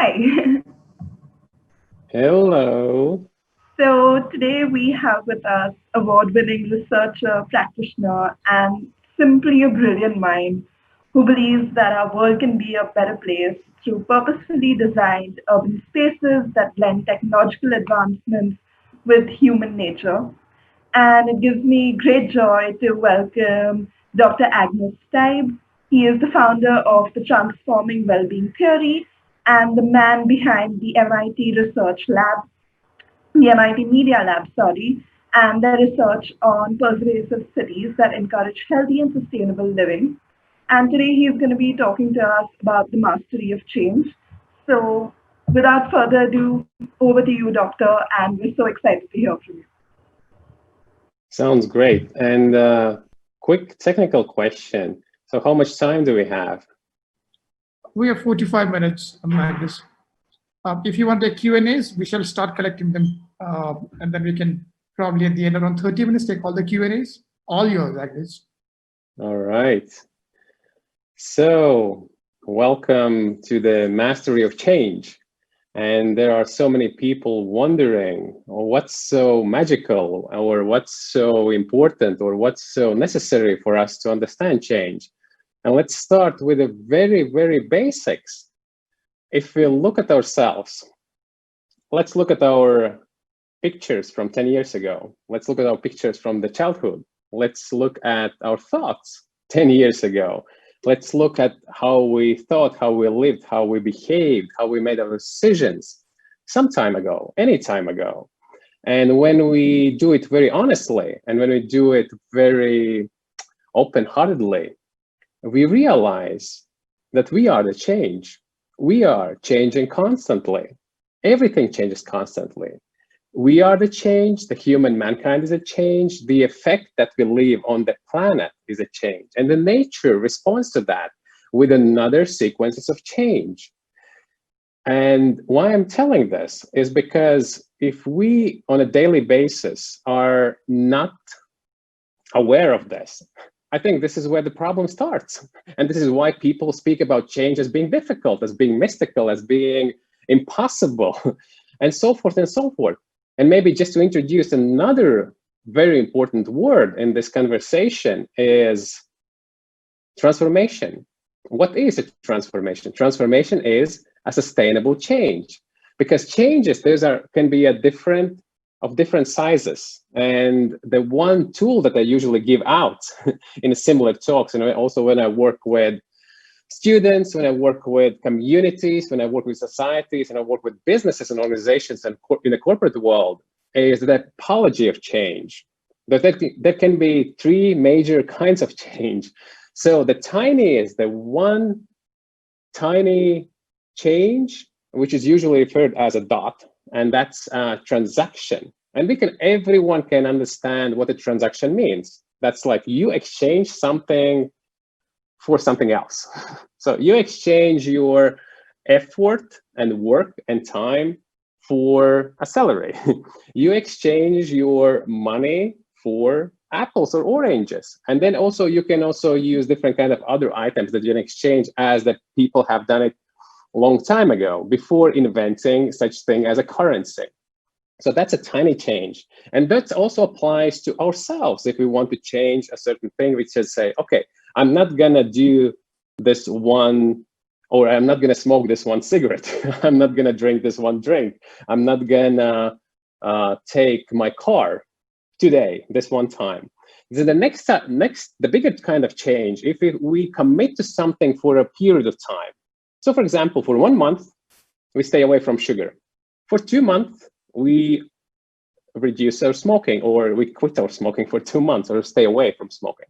Hi. Hello. So today we have with us award-winning researcher, practitioner, and simply a brilliant mind who believes that our world can be a better place through purposefully designed urban spaces that blend technological advancements with human nature. And it gives me great joy to welcome Dr. Agnis Stibe. He is the founder of the Transforming Wellbeing Theory and the man behind the MIT Research Lab, the MIT Media Lab, sorry, and the research on pervasive cities that encourage healthy and sustainable living. And today he's going to be talking to us about the mastery of change. So, without further ado, over to you, Doctor, and we're so excited to hear from you. Sounds great. And quick technical question. So how much time do we have? We have 45 minutes, Magnus. If you want the Q&As, we shall start collecting them. And then we can probably at the end around 30 minutes take all the Q&As. All yours, Agnis. All right. So welcome to the Mastery of Change. And there are so many people wondering what's so magical or what's so important or what's so necessary for us to understand change. And let's start with the very, very basics. If we look at ourselves, let's look at our pictures from 10 years ago. Let's look at our pictures from the childhood. Let's look at our thoughts 10 years ago. Let's look at how we thought, how we lived, how we behaved, how we made our decisions some time ago, any time ago. And when we do it very honestly, and when we do it very open-heartedly, we realize that we are the change. We are changing constantly. Everything changes constantly. We are the change, the human mankind is a change, the effect that we leave on the planet is a change. And the nature responds to that with another sequences of change. And why I'm telling this is because if we on a daily basis are not aware of this, I think this is where the problem starts. And this is why people speak about change as being difficult, as being mystical, as being impossible, and so forth and so forth. And maybe just to introduce another very important word in this conversation is transformation. What is a transformation? Transformation is a sustainable change, because changes can be of different sizes. And the one tool that I usually give out in similar talks, and also when I work with students, when I work with communities, when I work with societies, and I work with businesses and organizations and in the corporate world, is the typology of change. There can be three major kinds of change. So the tiny is the one tiny change, which is usually referred as a dot, and that's a transaction. And everyone can understand what a transaction means. That's like you exchange something for something else. So you exchange your effort and work and time for a salary. You exchange your money for apples or oranges. And then also you can also use different kind of other items that you can exchange, as that people have done it a long time ago before inventing such thing as a currency. So that's a tiny change. And that also applies to ourselves. If we want to change a certain thing, we just say, okay, I'm not gonna do this one, or I'm not gonna smoke this one cigarette. I'm not gonna drink this one drink. I'm not gonna take my car today, this one time. Then the bigger kind of change, if we commit to something for a period of time. So for example, for 1 month, we stay away from sugar. For 2 months, we reduce our smoking, or we quit our smoking for 2 months, or stay away from smoking.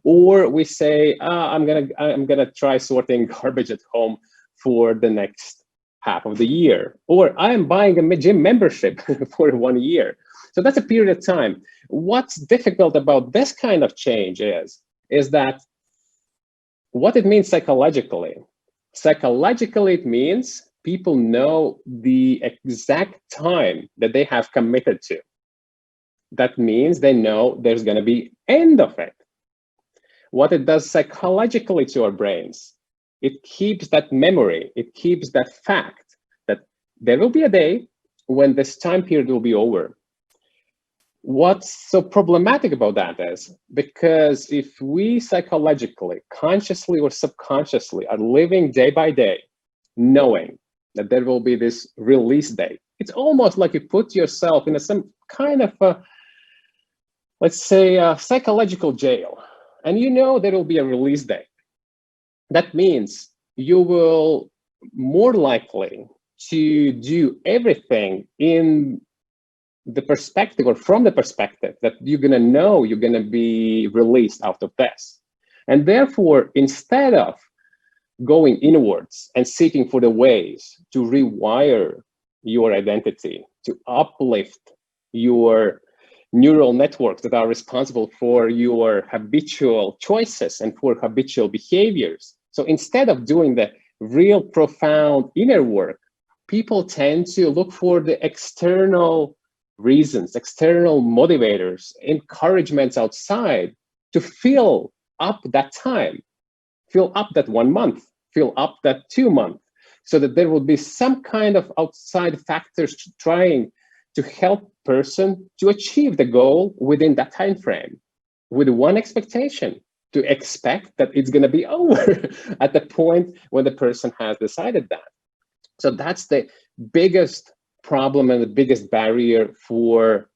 Or we say, I'm gonna try sorting garbage at home for the next half of the year. Or I am buying a gym membership for 1 year. So that's a period of time. What's difficult about this kind of change is that what it means psychologically. Psychologically, it means people know the exact time that they have committed to. That means they know there's going to be end of it. What it does psychologically to our brains, it keeps that memory, it keeps that fact there will be a day when this time period will be over. What's so problematic about that is because if we psychologically, consciously or subconsciously are living day by day, knowing that there will be this release date, it's almost like you put yourself in some kind of a, let's say, a psychological jail, and you know there will be a release date. That means you will more likely to do everything in the perspective or from the perspective that you're going to know you're going to be released out of this. And therefore, instead of going inwards and seeking for the ways to rewire your identity, to uplift your neural networks that are responsible for your habitual choices and for habitual behaviors. So instead of doing the real profound inner work, people tend to look for the external reasons, external motivators, encouragements outside to fill up that time, fill up that 1 month, fill up that 2 months, so that there will be some kind of outside factors trying to help person to achieve the goal within that time frame, with one expectation, to expect that it's going to be over at the point when the person has decided that. So that's the biggest problem and the biggest barrier for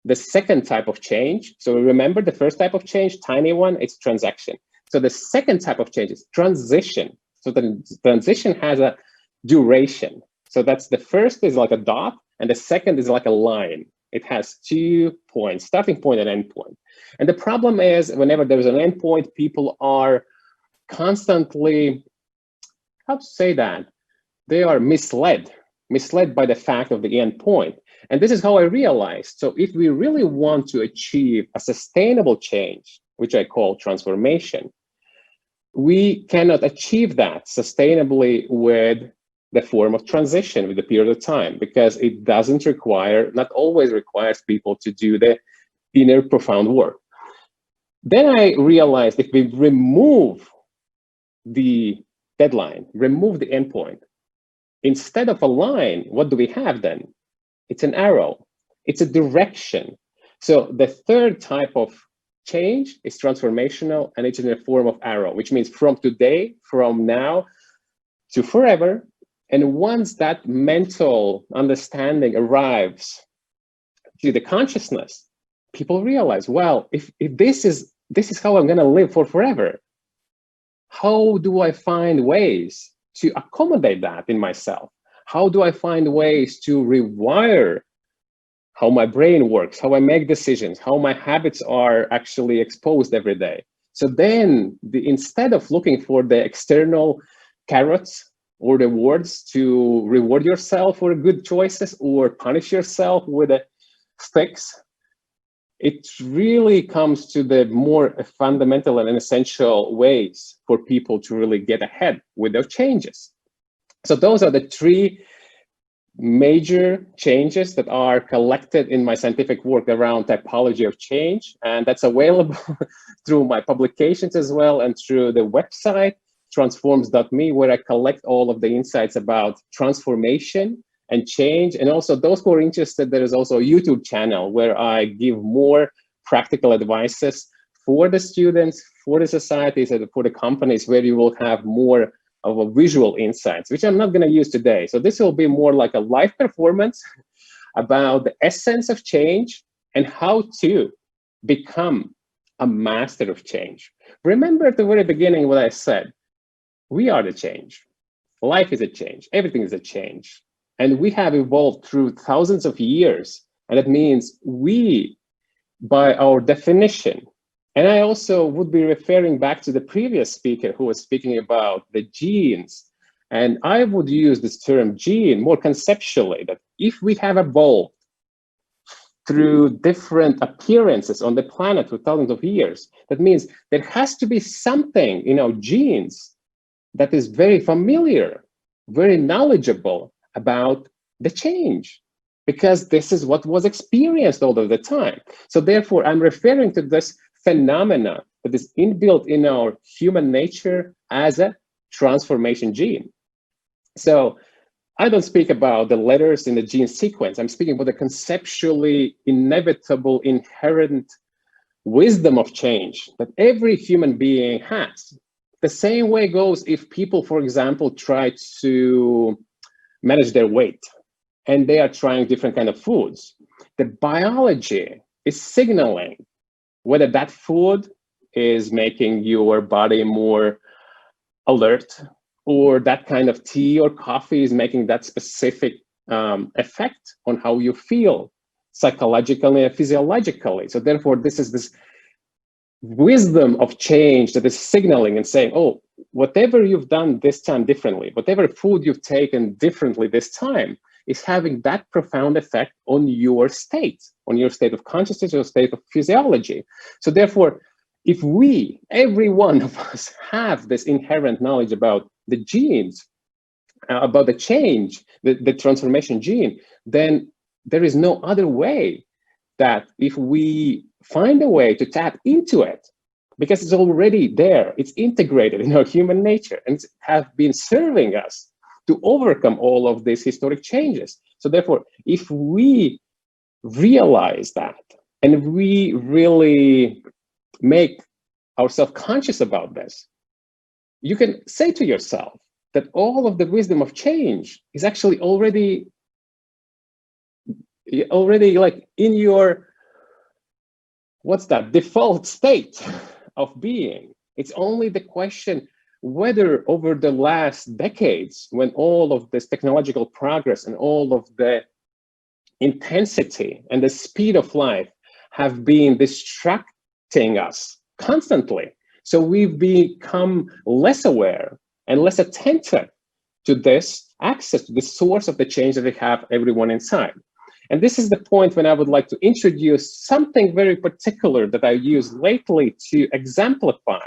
the second type of change. So remember the first type of change, tiny one, it's transaction. So the second type of change is transition. So the transition has a duration. So that's the first is like a dot, and the second is like a line. It has 2 points, starting point and end point. And the problem is whenever there's an end point, people are constantly, how to say that? They are misled by the fact of the end point. And this is how I realized. So if we really want to achieve a sustainable change, which I call transformation, we cannot achieve that sustainably with the form of transition, with the period of time, because it doesn't require, not always requires people to do the inner profound work. Then I realized if we remove the deadline, remove the endpoint, instead of a line, what do we have then? It's an arrow. It's a direction. So the third type of change is transformational, and it's in the form of arrow, which means from today, from now to forever. And once that mental understanding arrives to the consciousness, people realize, well, if this is how I'm going to live for forever, how do I find ways to accommodate that in myself? How do I find ways to rewire how my brain works, how I make decisions, how my habits are actually exposed every day? So then instead of looking for the external carrots or rewards to reward yourself for good choices or punish yourself with sticks, it really comes to the more fundamental and essential ways for people to really get ahead with their changes. So those are the 3 major changes that are collected in my scientific work around typology of change. And that's available through my publications as well, and through the website, transforms.me, where I collect all of the insights about transformation and change. And also those who are interested, there is also a YouTube channel where I give more practical advices for the students, for the societies, and for the companies, where you will have more of a visual insights, which I'm not going to use today. So this will be more like a live performance about the essence of change and how to become a master of change. Remember at the very beginning what I said, we are the change. Life is a change. Everything is a change. And we have evolved through thousands of years. And that means we, by our definition, and I also would be referring back to the previous speaker who was speaking about the genes. And I would use this term gene more conceptually, that if we have evolved through different appearances on the planet for thousands of years, that means there has to be something in our genes that is very familiar, very knowledgeable about the change, because this is what was experienced all of the time. So therefore, I'm referring to this phenomena that is inbuilt in our human nature as a transformation gene. So I don't speak about the letters in the gene sequence. I'm speaking about the conceptually inevitable, inherent wisdom of change that every human being has. The same way goes if people, for example, try to manage their weight and they are trying different kind of foods. The biology is signaling whether that food is making your body more alert, or that kind of tea or coffee is making that specific effect on how you feel psychologically and physiologically. So therefore, this is this wisdom of change that is signaling and saying, oh, whatever you've done this time differently, whatever food you've taken differently this time is having that profound effect on your state of consciousness, your state of physiology. So therefore, if we, every one of us, have this inherent knowledge about the genes, about the change, the transformation gene, then there is no other way that if we find a way to tap into it, because it's already there, it's integrated in our human nature, and have been serving us to overcome all of these historic changes. So therefore, if we realize that, and we really make ourselves conscious about this, you can say to yourself that all of the wisdom of change is actually already like in your, what's that, default state of being. It's only the question whether over the last decades, when all of this technological progress and all of the intensity and the speed of life have been distracting us constantly, so we've become less aware and less attentive to this access, to the source of the change that we have everyone inside. And this is the point when I would like to introduce something very particular that I use lately to exemplify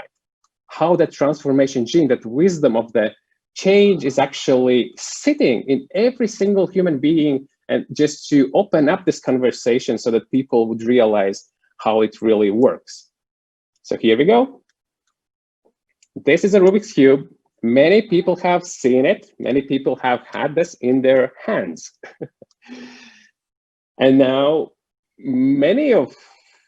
how that transformation gene, that wisdom of the change, is actually sitting in every single human being, and just to open up this conversation so that people would realize how it really works. So here we go. This is a Rubik's Cube. Many people have seen it. Many people have had this in their hands. And now many of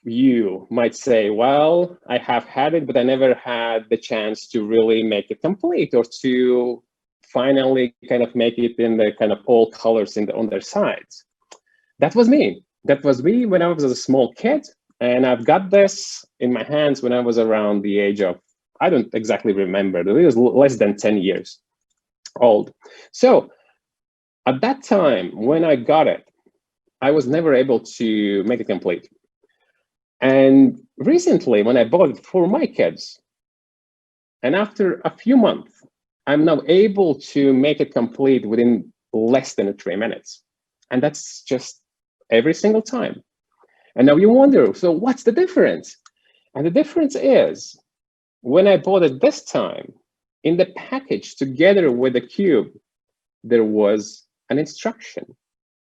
you might say, well, I have had it, but I never had the chance to really make it complete, or to finally kind of make it in the kind of all colors on their sides. That was me. That was me when I was a small kid. And I've got this in my hands when I was around the age of, I don't exactly remember, it was less than 10 years old. So at that time, when I got it, I was never able to make it complete. And recently, when I bought it for my kids, and after a few months, I'm now able to make it complete within less than 3 minutes. And that's just every single time. And now you wonder, so what's the difference? And the difference is, when I bought it this time, in the package together with the cube, there was an instruction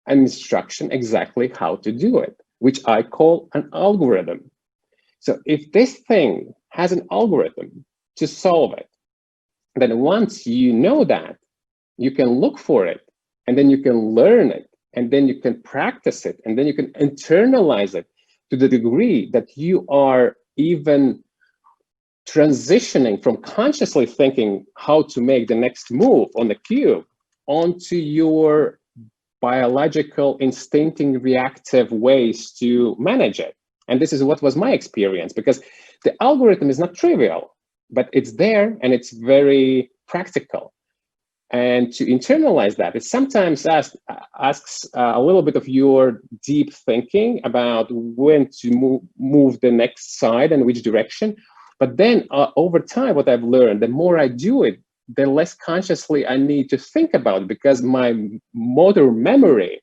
exactly how to do it, which I call an algorithm. So if this thing has an algorithm to solve it, then once you know that, you can look for it, and then you can learn it, and then you can practice it, and then you can internalize it to the degree that you are even transitioning from consciously thinking how to make the next move on the cube onto your biological, instinctive, reactive ways to manage it. And this is what was my experience, because the algorithm is not trivial, but it's there and it's very practical. And to internalize that, it sometimes asks a little bit of your deep thinking about when to move the next side and which direction. But then over time, what I've learned, the more I do it, the less consciously I need to think about it, because my motor memory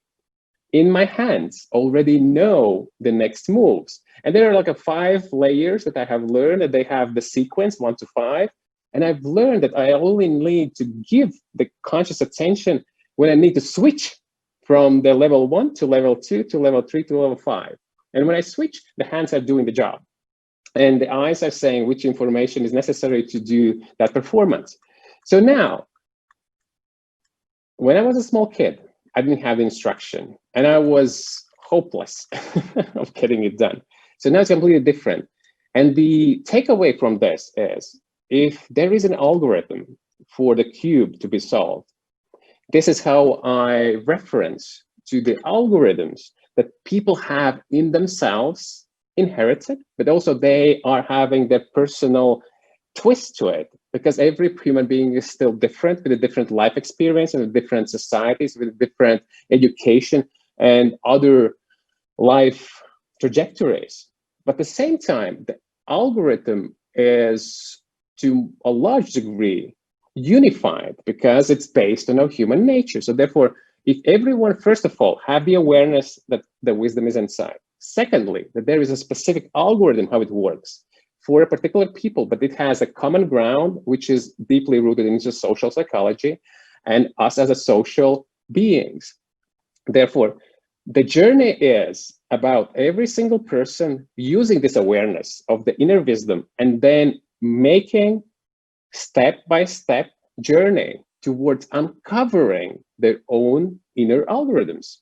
in my hands already know the next moves. And there are like 5 layers that I have learned, that they have the sequence 1 to 5. And I've learned that I only need to give the conscious attention when I need to switch from the level 1 to level 2 to level 3 to level 5. And when I switch, the hands are doing the job. And the eyes are saying which information is necessary to do that performance. So now, when I was a small kid, I didn't have the instruction and I was hopeless of getting it done. So now it's completely different. And the takeaway from this is if there is an algorithm for the cube to be solved, this is how I reference to the algorithms that people have in themselves inherited, but also they are having their personal twist to it, because every human being is still different with a different life experience and different societies with different education and other life trajectories. But at the same time, the algorithm is to a large degree unified because it's based on our human nature. So therefore, if everyone, first of all, have the awareness that the wisdom is inside, secondly, that there is a specific algorithm how it works for a particular people, but it has a common ground, which is deeply rooted into social psychology and us as a social beings. Therefore, the journey is about every single person using this awareness of the inner wisdom and then making step-by-step journey towards uncovering their own inner algorithms,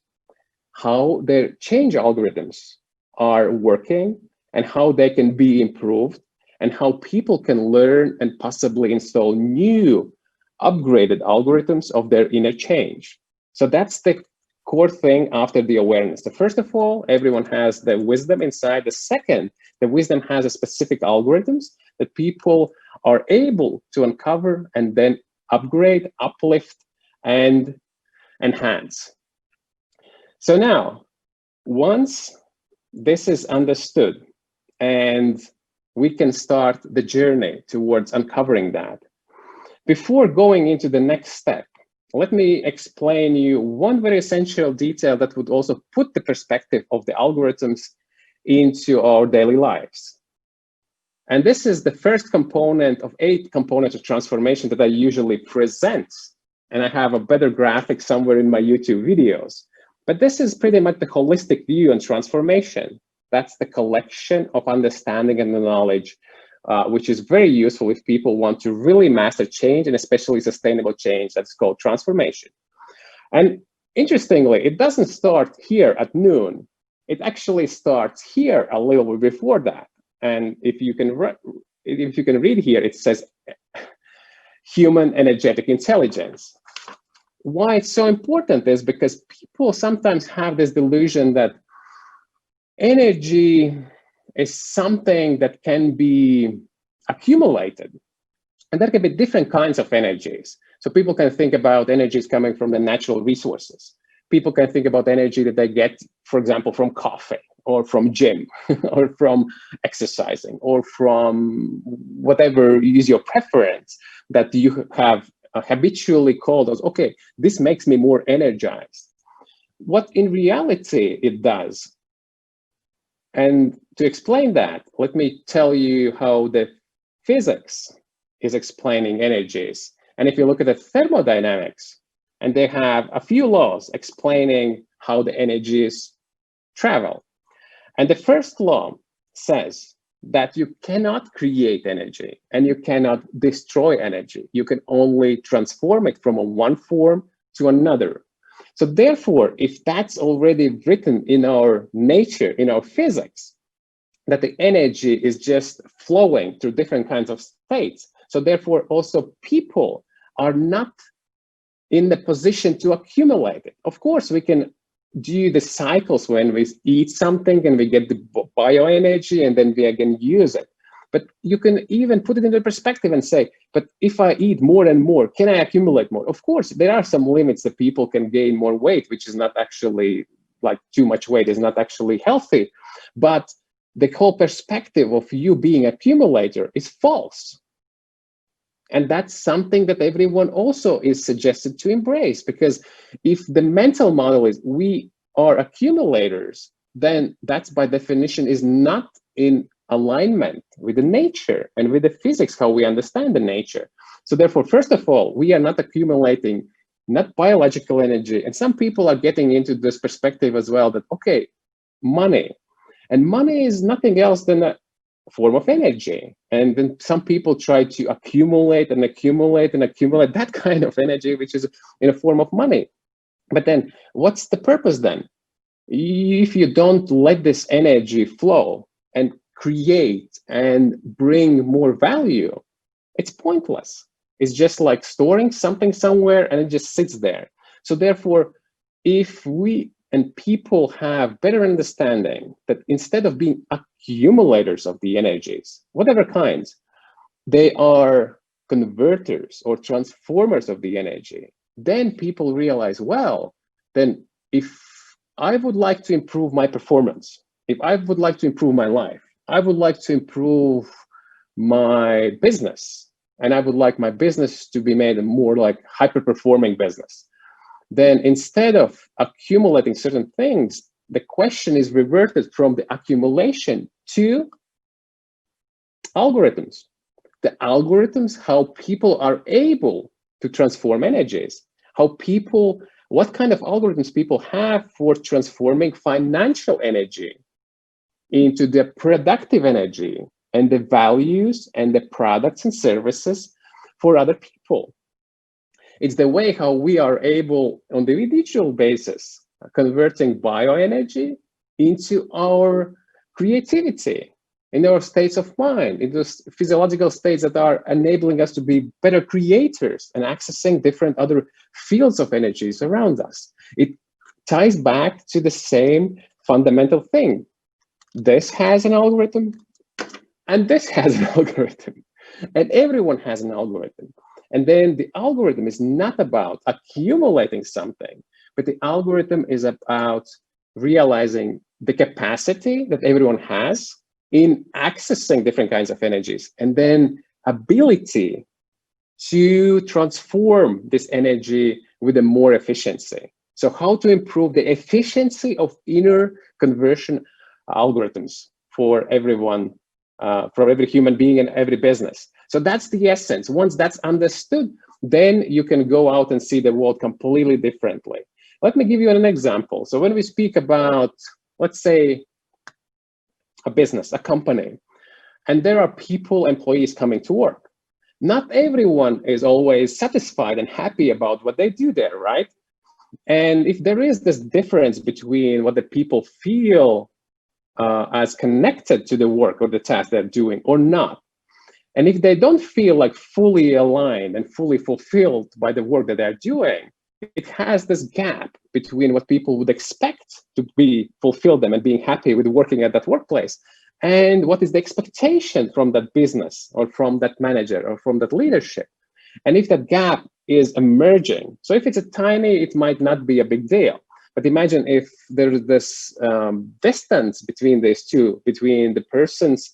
how their change algorithms are working and how they can be improved and how people can learn and possibly install new upgraded algorithms of their inner change. So that's the core thing after the awareness. The first of all, everyone has the wisdom inside. The second, the wisdom has a specific algorithms that people are able to uncover and then upgrade, uplift, and enhance. So now, once this is understood and we can start the journey towards uncovering that, before going into the next step, let me explain you one very essential detail that would also put the perspective of the algorithms into our daily lives. And this is the first component of 8 components of transformation that I usually present. And I have a better graphic somewhere in my YouTube videos. But this is pretty much the holistic view on transformation. That's the collection of understanding and the knowledge, which is very useful if people want to really master change, and especially sustainable change. That's called transformation. And interestingly, it doesn't start here at noon. It actually starts here a little bit before that. And if you can read here, it says human energetic intelligence. Why it's so important is because people sometimes have this delusion that energy is something that can be accumulated. And there can be different kinds of energies. So people can think about energies coming from the natural resources. People can think about energy that they get, for example, from coffee or from gym or from exercising or from whatever is your preference that you have habitually called as, okay, this makes me more energized. What in reality it does. And to explain that, let me tell you how the physics is explaining energies. And if you look at the thermodynamics, and they have a few laws explaining how the energies travel. And the first law says that you cannot create energy and you cannot destroy energy. You can only transform it from one form to another. So therefore, if that's already written in our nature, in our physics, that the energy is just flowing through different kinds of states. So therefore, also people are not in the position to accumulate it. Of course, we can do the cycles when we eat something and we get the bioenergy and then we again use it. But you can even put it into perspective and say, but if I eat more and more, can I accumulate more? Of course, there are some limits that people can gain more weight, which is not actually like too much weight is not actually healthy. But the whole perspective of you being accumulator is false. And that's something that everyone also is suggested to embrace, because if the mental model is we are accumulators, then that's by definition is not in alignment with the nature and with the physics, how we understand the nature. So therefore, first of all, we are not accumulating, not biological energy. And some people are getting into this perspective as well that, okay, money. And money is nothing else than form of energy. And then some people try to accumulate and accumulate and accumulate that kind of energy, which is in a form of money. But then what's the purpose then? If you don't let this energy flow and create and bring more value, it's pointless. It's just like storing something somewhere and it just sits there. So therefore, if we and people have better understanding that instead of being accumulators of the energies, whatever kinds, they are converters or transformers of the energy, then people realize, well, then if I would like to improve my performance, if I would like to improve my life, I would like to improve my business, and I would like my business to be made a more like hyper-performing business, then instead of accumulating certain things, the question is reverted from the accumulation to algorithms. The algorithms, how people are able to transform energies, what kind of algorithms people have for transforming financial energy into the productive energy and the values and the products and services for other people. It's the way how we are able, on the individual basis, converting bioenergy into our creativity, in our states of mind, in those physiological states that are enabling us to be better creators and accessing different other fields of energies around us. It ties back to the same fundamental thing. This has an algorithm, and this has an algorithm, and everyone has an algorithm. And then the algorithm is not about accumulating something, but the algorithm is about realizing the capacity that everyone has in accessing different kinds of energies, and then ability to transform this energy with a more efficiency. So how to improve the efficiency of inner conversion algorithms for everyone, for every human being and every business. So that's the essence. Once that's understood, then you can go out and see the world completely differently. Let me give you an example. So when we speak about, let's say, a business, a company, and there are people, employees coming to work, not everyone is always satisfied and happy about what they do there, right? And if there is this difference between what the people feel as connected to the work or the task they're doing or not, and if they don't feel like fully aligned and fully fulfilled by the work that they're doing, it has this gap between what people would expect to be fulfilled them and being happy with working at that workplace, and what is the expectation from that business or from that manager or from that leadership. And if that gap is emerging, so if it's a tiny, it might not be a big deal. But imagine if there's this distance between these two, between the person's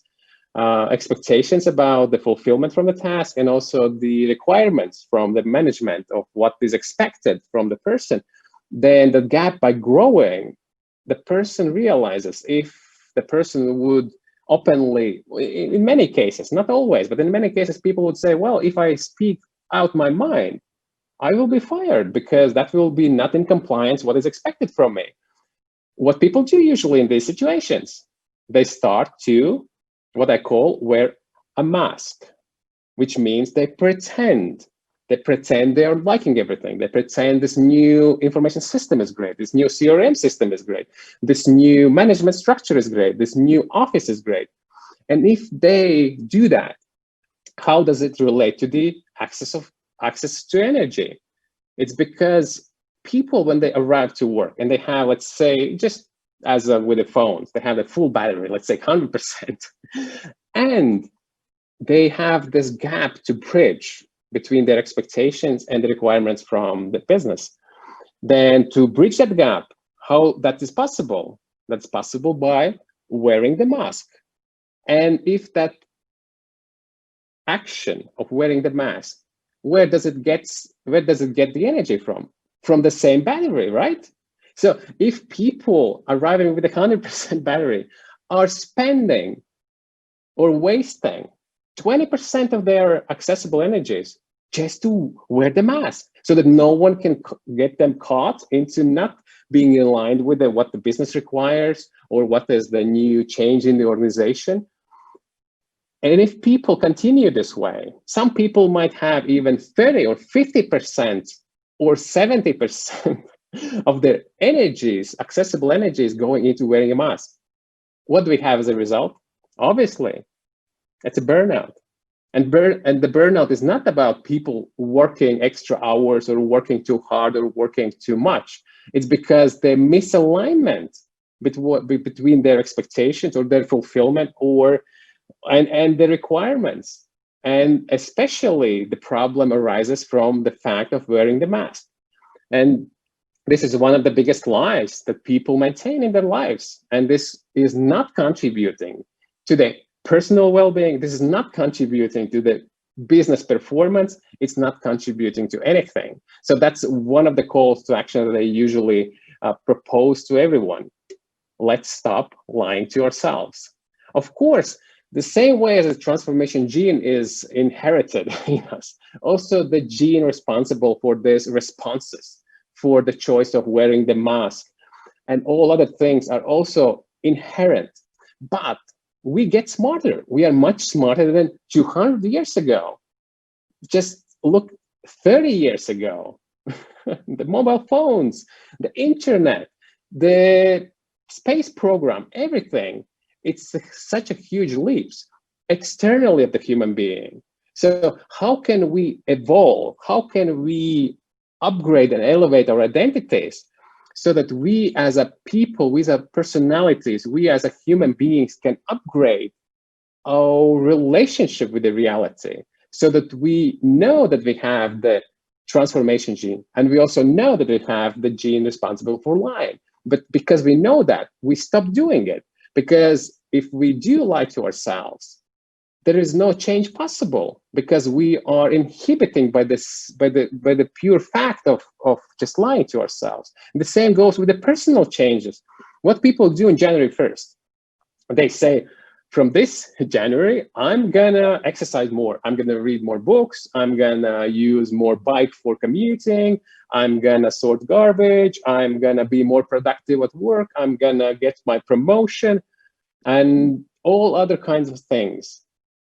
expectations about the fulfillment from the task and also the requirements from the management of what is expected from the person, then the gap by growing, the person realizes, if the person would openly, in many cases, not always, but in many cases, people would say, well, if I speak out my mind, I will be fired because that will be not in compliance what is expected from me. What people do usually in these situations, they start to, what I call, wear a mask, which means they pretend they are liking everything. They pretend this new information system is great. This new CRM system is great. This new management structure is great. This new office is great. And if they do that, how does it relate to the access to energy? It's because people, when they arrive to work and they have, let's say, just as with the phones, they have a full battery, let's say 100%, and they have this gap to bridge between their expectations and the requirements from the business. Then to bridge that gap, how that is possible? That's possible by wearing the mask. And if that action of wearing the mask, where does it get the energy from? From the same battery, right? So if people arriving with a 100% battery are spending or wasting 20% of their accessible energies just to wear the mask, so that no one can get them caught into not being in line with what the business requires or what is the new change in the organization, And if people continue this way, some people might have even 30 or 50% or 70% of their energies, accessible energies, going into wearing a mask. What do we have as a result? Obviously, it's a burnout. And the burnout is not about people working extra hours or working too hard or working too much. It's because the misalignment between their expectations or their fulfillment and the requirements. And especially the problem arises from the fact of wearing the mask. And this is one of the biggest lies that people maintain in their lives. And this is not contributing to the personal well-being. This is not contributing to the business performance. It's not contributing to anything. So that's one of the calls to action that I usually propose to everyone. Let's stop lying to ourselves. Of course, the same way as the transformation gene is inherited in us, also the gene responsible for these responses, for the choice of wearing the mask, and all other things are also inherent. But we get smarter. We are much smarter than 200 years ago. Just look 30 years ago. The mobile phones, the internet, the space program, everything. It's such a huge leap externally of the human being. So how can we evolve? How can we upgrade and elevate our identities so that we as a people, we as a personalities, we as a human beings can upgrade our relationship with the reality, so that we know that we have the transformation gene, and we also know that we have the gene responsible for lying. But because we know that, we stop doing it. Because if we do lie to ourselves, there is no change possible, because we are inhibiting by the pure fact of just lying to ourselves. And the same goes with the personal changes. What people do on January 1st, they say, from this January, I'm gonna exercise more. I'm gonna read more books. I'm gonna use more bike for commuting. I'm gonna sort garbage. I'm gonna be more productive at work. I'm gonna get my promotion and all other kinds of things.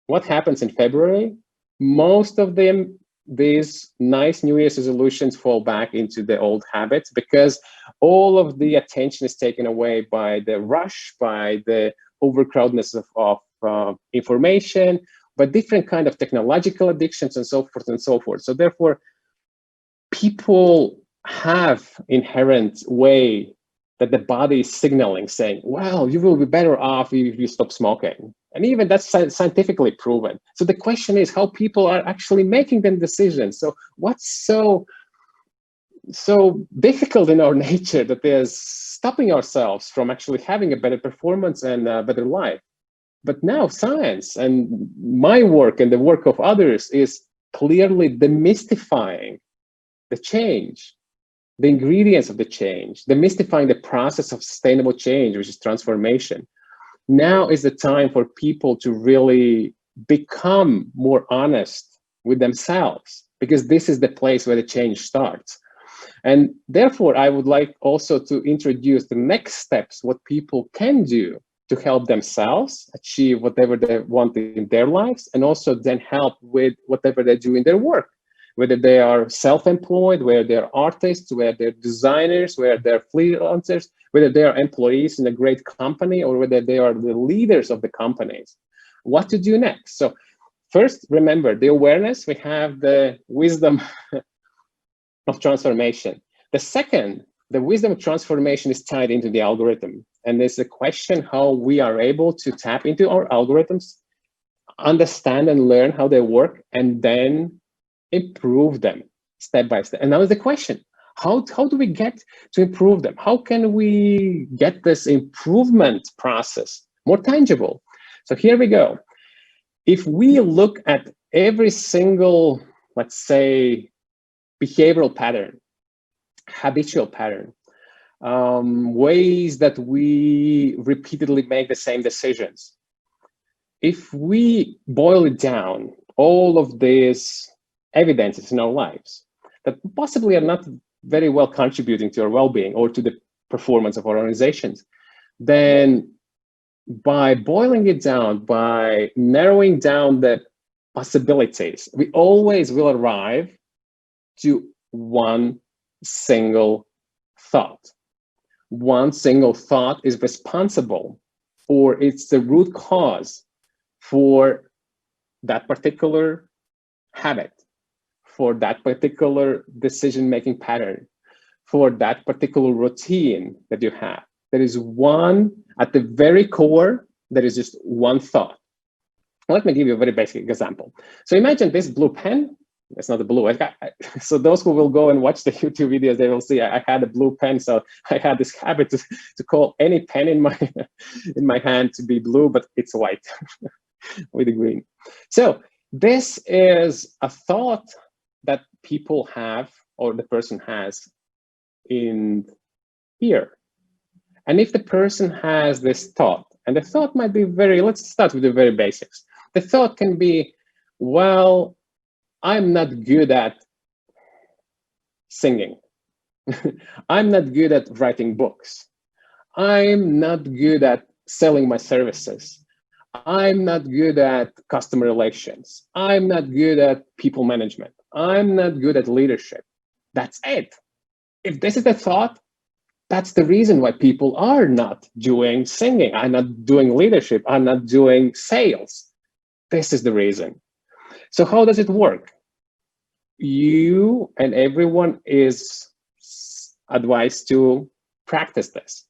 What happens in February? Most of them, these nice New Year's resolutions fall back into the old habits, because all of the attention is taken away by the rush, by the overcrowdedness of information, by different kind of technological addictions and so forth and so forth. So therefore, people have inherent way that the body is signaling, saying, well, you will be better off if you stop smoking. And even that's scientifically proven. So the question is how people are actually making them decisions. So what's so difficult in our nature that is stopping ourselves from actually having a better performance and a better life? But now science and my work and the work of others is clearly demystifying the change, the ingredients of the change, demystifying the process of sustainable change, which is transformation. Now is the time for people to really become more honest with themselves, because this is the place where the change starts. And therefore, I would like also to introduce the next steps, what people can do to help themselves achieve whatever they want in their lives, and also then help with whatever they do in their work, whether they are self-employed, whether they're artists, whether they're designers, whether they're freelancers, whether they are employees in a great company, or whether they are the leaders of the companies. What to do next? So first, remember the awareness, we have the wisdom of transformation. The second, the wisdom of transformation is tied into the algorithm. And there's a question how we are able to tap into our algorithms, understand and learn how they work, and then improve them step by step. And now is the question, how do we get to improve them? How can we get this improvement process more tangible? So here we go. If we look at every single, let's say, behavioral pattern, habitual pattern, ways that we repeatedly make the same decisions, if we boil it down, all of these evidences in our lives that possibly are not very well contributing to our well-being or to the performance of our organizations, then by boiling it down, by narrowing down the possibilities, we always will arrive to one single thought. One single thought is responsible for, it's the root cause for that particular habit, for that particular decision-making pattern, for that particular routine that you have. There is one, at the very core, there is just one thought. Let me give you a very basic example. So imagine this blue pen. It's not a blue. So those who will go and watch the YouTube videos, they will see I had a blue pen. So I had this habit to call any pen in my hand to be blue, but it's white with the green. So this is a thought that people have, or the person has in here. And if the person has this thought, and the thought might be very, let's start with the very basics. The thought can be, well, I'm not good at singing. I'm not good at writing books. I'm not good at selling my services. I'm not good at customer relations. I'm not good at people management. I'm not good at leadership. That's it. If this is the thought, that's the reason why people are not doing singing, are not doing leadership, are not doing sales. This is the reason. So how does it work? You and everyone is advised to practice this.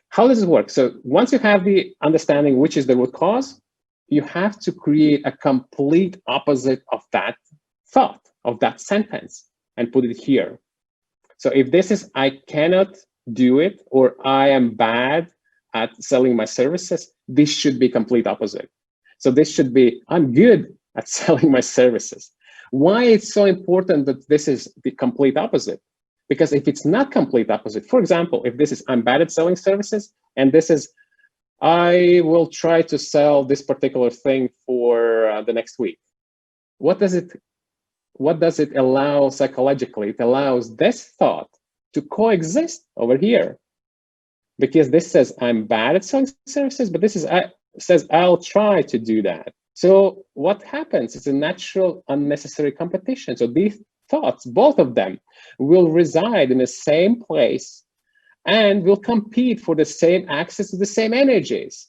How does it work? So once you have the understanding which is the root cause, you have to create a complete opposite of that thought, of that sentence, and put it here. So if this is, I cannot do it, or I am bad at selling my services, this should be complete opposite. So this should be, I'm good at selling my services. Why it's so important that this is the complete opposite? Because if it's not complete opposite, for example, if this is, I'm bad at selling services, and this is, I will try to sell this particular thing for the next week. What does it allow psychologically? It allows this thought to coexist over here, because this says I'm bad at selling services, but this is says I'll try to do that. So what happens? It's a natural unnecessary competition. So these thoughts, both of them, will reside in the same place and will compete for the same access to the same energies.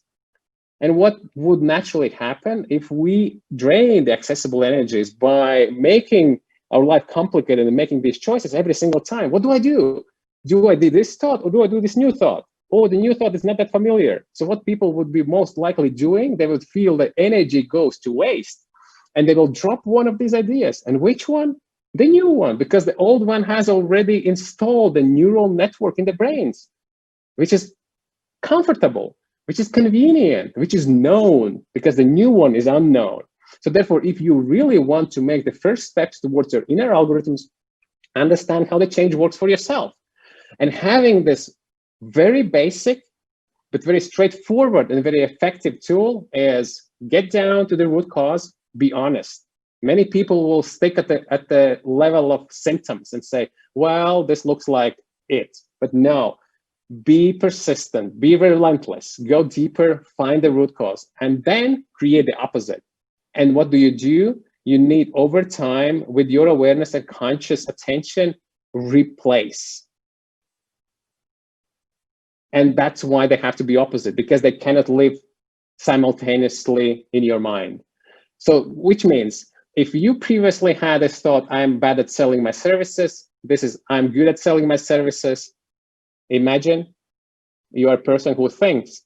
And what would naturally happen if we drain the accessible energies by making our life complicated and making these choices every single time? What do? Do I do this thought, or do I do this new thought? Oh, the new thought is not that familiar. So what people would be most likely doing, they would feel that energy goes to waste, and they will drop one of these ideas. And which one? The new one, because the old one has already installed a neural network in the brains, which is comfortable, which is convenient, which is known, because the new one is unknown. So therefore, if you really want to make the first steps towards your inner algorithms, understand how the change works for yourself. And having this very basic, but very straightforward and very effective tool is get down to the root cause, be honest. Many people will stick at the level of symptoms and say, well, this looks like it. But no, be persistent, be relentless, go deeper, find the root cause, and then create the opposite. And what do? You need, over time, with your awareness and conscious attention, replace. And that's why they have to be opposite, because they cannot live simultaneously in your mind. So, which means, if you previously had this thought, I'm bad at selling my services, this is, I'm good at selling my services. Imagine you are a person who thinks,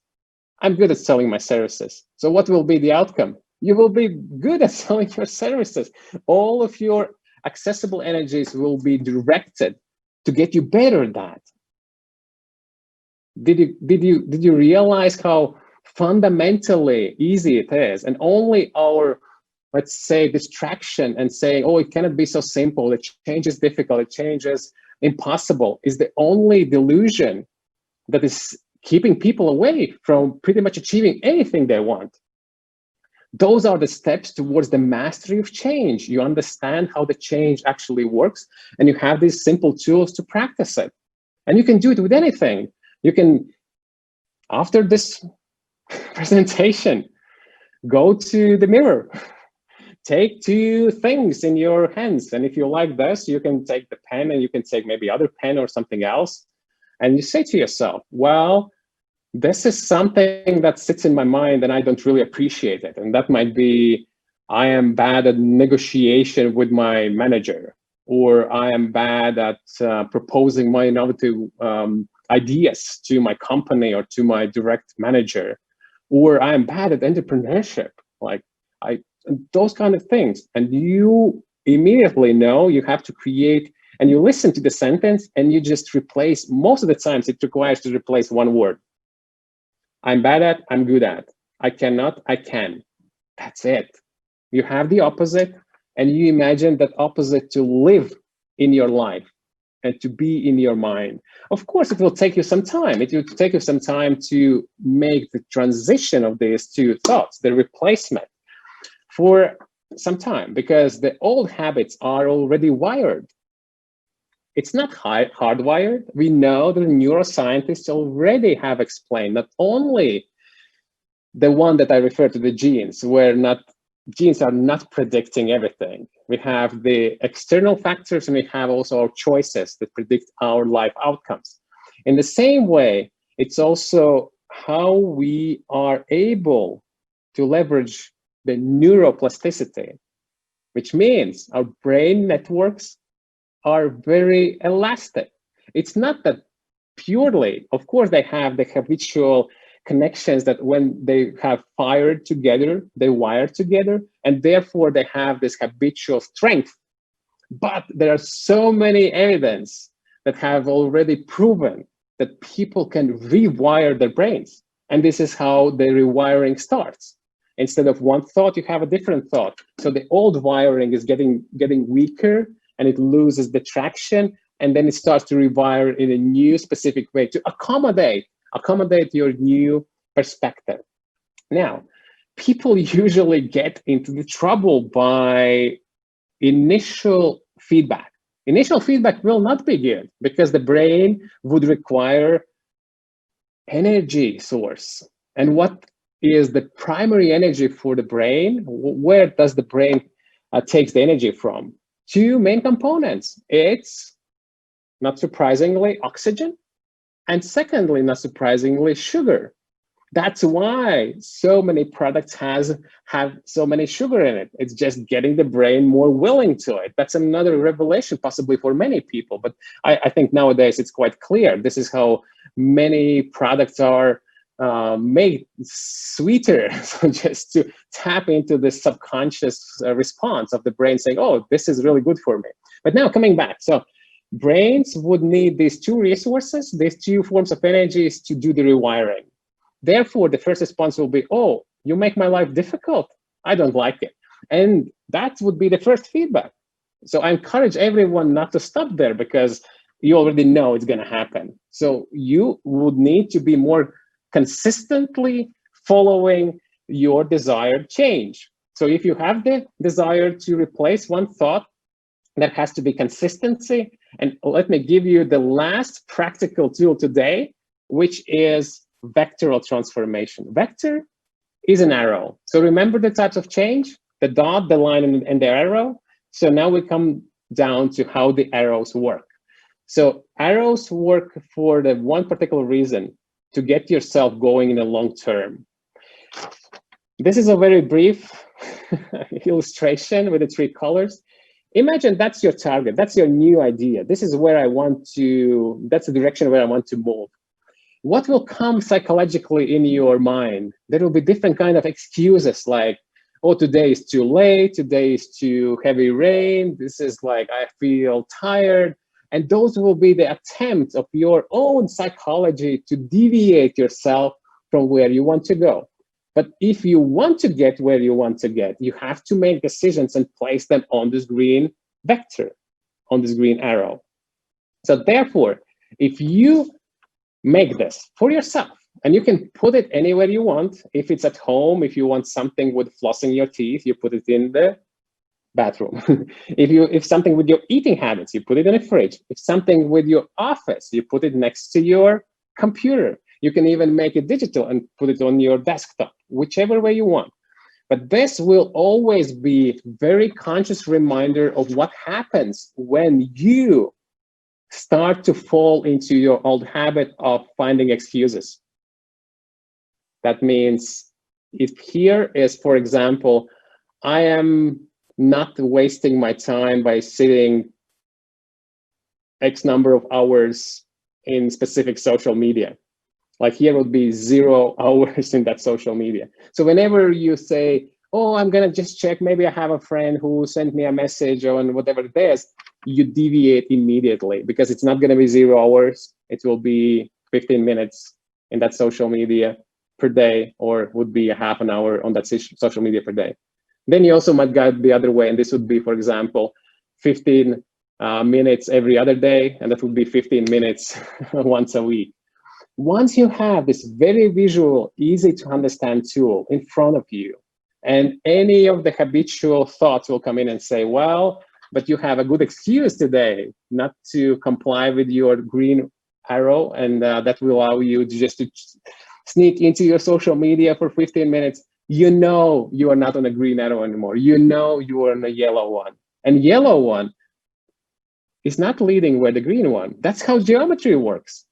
I'm good at selling my services. So what will be the outcome? You will be good at selling your services. All of your accessible energies will be directed to get you better at that. Did you realize how fundamentally easy it is? And only our, let's say, distraction and saying, oh, it cannot be so simple, the change is difficult, the change is impossible, is the only delusion that is keeping people away from pretty much achieving anything they want. Those are the steps towards the mastery of change. You understand how the change actually works, and you have these simple tools to practice it. And you can do it with anything. You can, after this presentation. Go to the mirror. Take two things in your hands. And if you like this, you can take the pen and you can take maybe other pen or something else. And you say to yourself, well, this is something that sits in my mind and I don't really appreciate it. And that might be, I am bad at negotiation with my manager, or I am bad at proposing my innovative ideas to my company or to my direct manager, or I am bad at entrepreneurship, like those kind of things. And you immediately know you have to create, and you listen to the sentence and you just replace, most of the times it requires to replace one word. I'm bad at, I'm good at. I cannot, I can. That's it. You have the opposite, and you imagine that opposite to live in your life and to be in your mind. Of course, it will take you some time. It will take you some time to make the transition of these two thoughts, the replacement, for some time, because the old habits are already wired. It's not hardwired. We know that the neuroscientists already have explained not only the one that I referred to, the genes, where genes are not predicting everything. We have the external factors and we have also our choices that predict our life outcomes. In the same way, it's also how we are able to leverage the neuroplasticity, which means our brain networks are very elastic. It's not that purely, of course, they have the habitual connections that when they have fired together, they wire together, and therefore they have this habitual strength. But there are so many evidence that have already proven that people can rewire their brains. And this is how the rewiring starts. Instead of one thought, you have a different thought. So the old wiring is getting weaker, and it loses the traction, and then it starts to rewire in a new specific way to accommodate your new perspective. Now, people usually get into the trouble by initial feedback. Initial feedback will not be good because the brain would require energy source. And what is the primary energy for the brain? Where does the brain takes the energy from? Two main components. It's, not surprisingly, oxygen, and secondly, not surprisingly, sugar. That's why so many products have so many sugar in it. It's just getting the brain more willing to it. That's another revelation possibly for many people, but I think nowadays it's quite clear. This is how many products are made sweeter, so just to tap into the subconscious response of the brain saying, oh, this is really good for me. But now coming back, so brains would need these two resources, these two forms of energies to do the rewiring. Therefore, the first response will be, oh, you make my life difficult. I don't like it. And that would be the first feedback. So I encourage everyone not to stop there because you already know it's going to happen. So you would need to be more consistently following your desired change. So if you have the desire to replace one thought, that has to be consistency. And let me give you the last practical tool today, which is vectoral transformation. Vector is an arrow. So remember the types of change, the dot, the line, and the arrow. So now we come down to how the arrows work. So arrows work for the one particular reason, to get yourself going in the long term. This is a very brief illustration with the three colors. Imagine that's your target, that's your new idea. This is where I want to, that's the direction where I want to move. What will come psychologically in your mind? There will be different kind of excuses like, oh, today is too late, today is too heavy rain, this is like, I feel tired. And those will be the attempts of your own psychology to deviate yourself from where you want to go. But if you want to get where you want to get, you have to make decisions and place them on this green vector, on this green arrow. So therefore, if you make this for yourself, and you can put it anywhere you want. If it's at home, if you want something with flossing your teeth, you put it in the bathroom. If something with your eating habits, you put it in a fridge. If something with your office, you put it next to your computer. You can even make it digital and put it on your desktop, whichever way you want. But this will always be very conscious reminder of what happens when you start to fall into your old habit of finding excuses. That means if here is, for example, I am not wasting my time by sitting X number of hours in specific social media. Like here would be 0 hours in that social media. So whenever you say, oh, I'm gonna just check, maybe I have a friend who sent me a message on whatever it is, you deviate immediately because it's not gonna be 0 hours. It will be 15 minutes in that social media per day, or would be a half an hour on that social media per day. Then you also might go the other way, and this would be, for example, 15 minutes every other day, and that would be 15 minutes once a week. Once you have this very visual, easy to understand tool in front of you, and any of the habitual thoughts will come in and say, well, but you have a good excuse today not to comply with your green arrow, and that will allow you just to sneak into your social media for 15 minutes. You know you are not on a green arrow anymore. You know you are on a yellow one. And yellow one is not leading where the green one. That's how geometry works.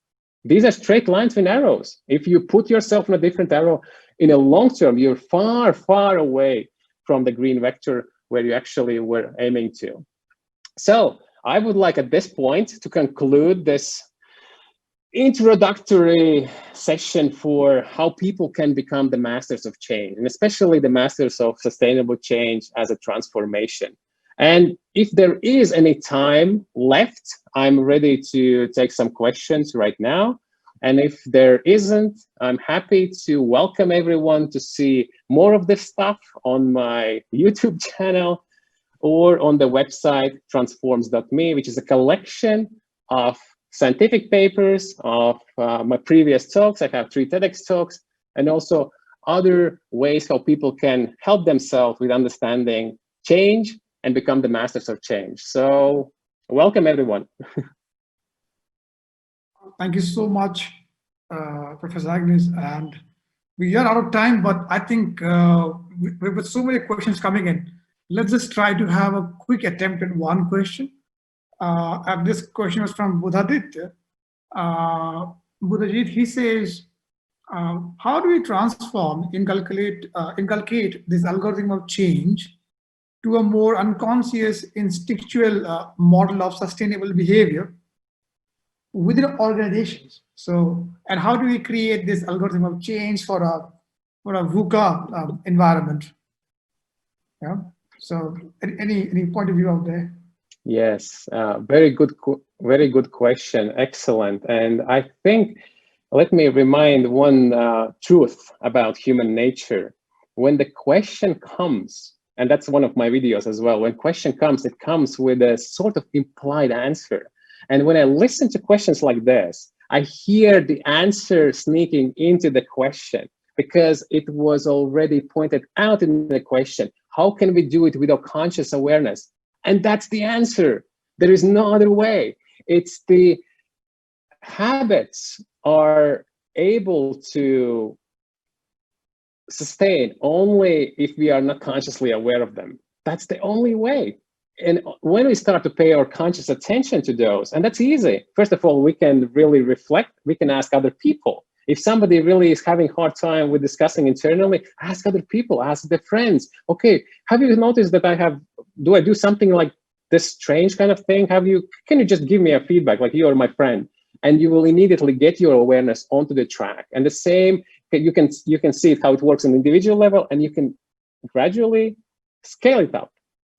These are straight lines with arrows. If you put yourself on a different arrow, in a long term, you're far, far away from the green vector where you actually were aiming to. So I would like at this point to conclude this introductory session for how people can become the masters of change, and especially the masters of sustainable change as a transformation. And if there is any time left, I'm ready to take some questions right now. And if there isn't, I'm happy to welcome everyone to see more of this stuff on my YouTube channel or on the website transforms.me, which is a collection of scientific papers of my previous talks. I have 3 TEDx talks, and also other ways how people can help themselves with understanding change and become the masters of change. So welcome, everyone. Thank you so much, Professor Agnis. And we are out of time, but I think with so many questions coming in, let's just try to have a quick attempt at one question. And this question was from Budhadit. Budhajit, he says, how do we transform, inculcate this algorithm of change to a more unconscious, instinctual model of sustainable behavior within organizations? So, and how do we create this algorithm of change for a VUCA environment? Yeah. So, any point of view out there? Yes, very good question. Excellent. And I think, let me remind one truth about human nature. When the question comes, and that's one of my videos as well, when question comes, it comes with a sort of implied answer. And when I listen to questions like this, I hear the answer sneaking into the question because it was already pointed out in the question. How can we do it without conscious awareness? And that's the answer. There is no other way. It's the habits are able to sustain only if we are not consciously aware of them. That's the only way. And when we start to pay our conscious attention to those, and that's easy. First of all, we can really reflect. We can ask other people. If somebody really is having a hard time with discussing internally, ask other people, ask their friends. Okay, have you noticed that do I do something like this strange kind of thing? Can you just give me a feedback, like you are my friend? And you will immediately get your awareness onto the track. And the same, you can see how it works on the individual level, and you can gradually scale it up.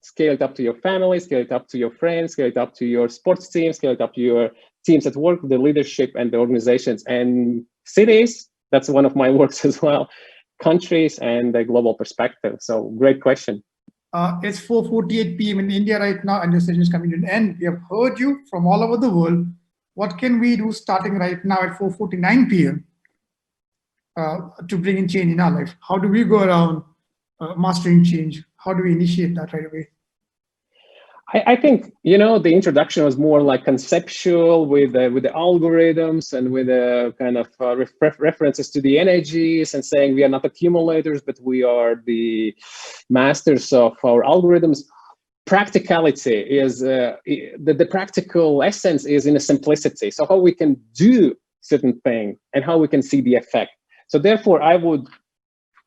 Scale it up to your family, scale it up to your friends, scale it up to your sports team, scale it up to your teams at work, the leadership and the organizations and cities. That's one of my works as well. Countries and the global perspective. So great question. It's 4:48 p.m. in India right now, and your session is coming to an end. We have heard you from all over the world. What can we do starting right now at 4:49 p.m. To bring in change in our life? How do we go around mastering change? How do we initiate that right away? I think, you know, the introduction was more like conceptual with the algorithms and with kind of references to the energies and saying we are not accumulators, but we are the masters of our algorithms. Practicality is the practical essence is in a simplicity. So how we can do certain thing and how we can see the effect. So therefore, I would,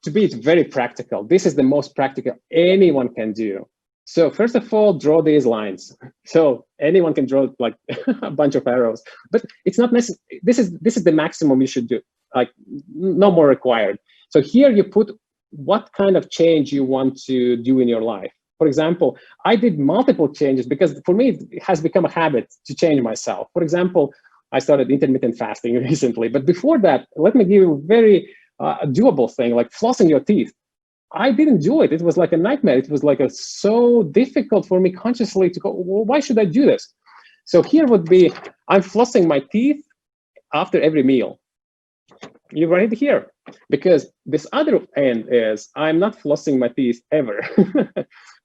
to be very practical, this is the most practical anyone can do. So first of all, draw these lines. So anyone can draw like a bunch of arrows, but it's not necessary. This is the maximum you should do, like no more required. So here you put what kind of change you want to do in your life. For example, I did multiple changes because for me, it has become a habit to change myself. For example, I started intermittent fasting recently, but before that, let me give you a very doable thing, like flossing your teeth. I didn't do it. It was like a nightmare. It was like so difficult for me consciously to go, well, why should I do this? So here would be, I'm flossing my teeth after every meal. You right here, because this other end is I'm not flossing my teeth ever.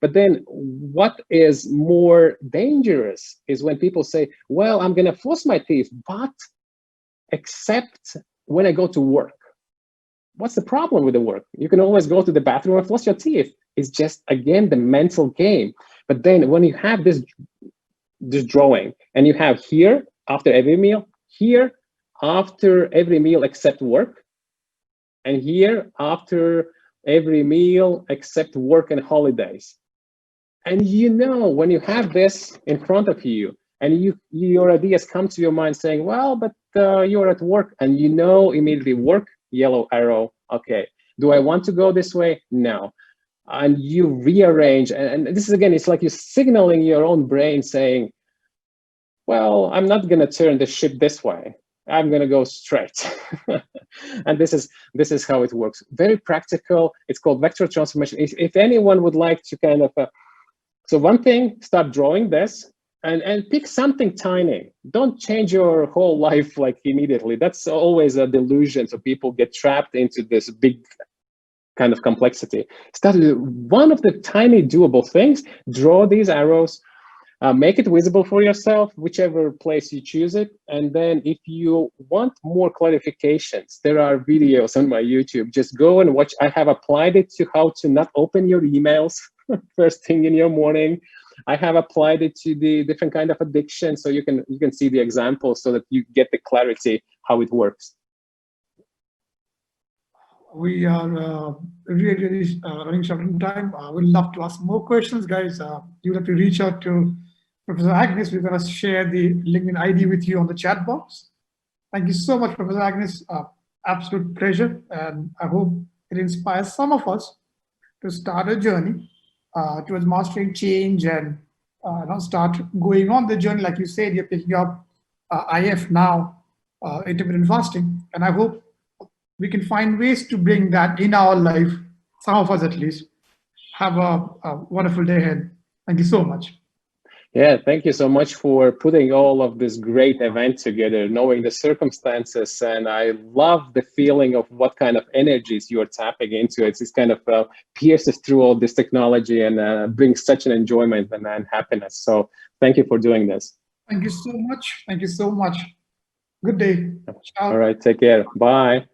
But then what is more dangerous is when people say, well, I'm going to floss my teeth, but except when I go to work. What's the problem with the work? You can always go to the bathroom and floss your teeth. It's just, again, the mental game. But then when you have this drawing and you have here after every meal, here after every meal except work, and here after every meal except work and holidays. And you know, when you have this in front of you and your ideas come to your mind saying, well, but you're at work, and you know immediately work, yellow arrow, okay. Do I want to go this way? No. And you rearrange, and this is, again, it's like you're signaling your own brain saying, well, I'm not going to turn the ship this way. I'm going to go straight. And this is how it works. Very practical. It's called vector transformation. If anyone would like to kind of, so one thing, start drawing this. And pick something tiny. Don't change your whole life like immediately. That's always a delusion. So people get trapped into this big kind of complexity. Start with one of the tiny doable things. Draw these arrows. Make it visible for yourself, whichever place you choose it. And then if you want more clarifications, there are videos on my YouTube. Just go and watch. I have applied it to how to not open your emails first thing in your morning. I have applied it to the different kind of addiction, so you can see the examples so that you get the clarity how it works. We are really running short on time. We'd love to ask more questions, guys. You'll have to reach out to Professor Agnis. We're going to share the LinkedIn ID with you on the chat box. Thank you so much, Professor Agnis. Absolute pleasure, and I hope it inspires some of us to start a journey towards mastering change and start going on the journey. Like you said, you're picking up IF now, intermittent fasting, and I hope we can find ways to bring that in our life, some of us at least. Have a wonderful day ahead. Thank you so much. Yeah, thank you so much for putting all of this great event together, knowing the circumstances. And I love the feeling of what kind of energies you're tapping into. It's kind of pierces through all this technology and brings such an enjoyment and happiness. So thank you for doing this. Thank you so much. Thank you so much. Good day. Ciao. All right, take care. Bye.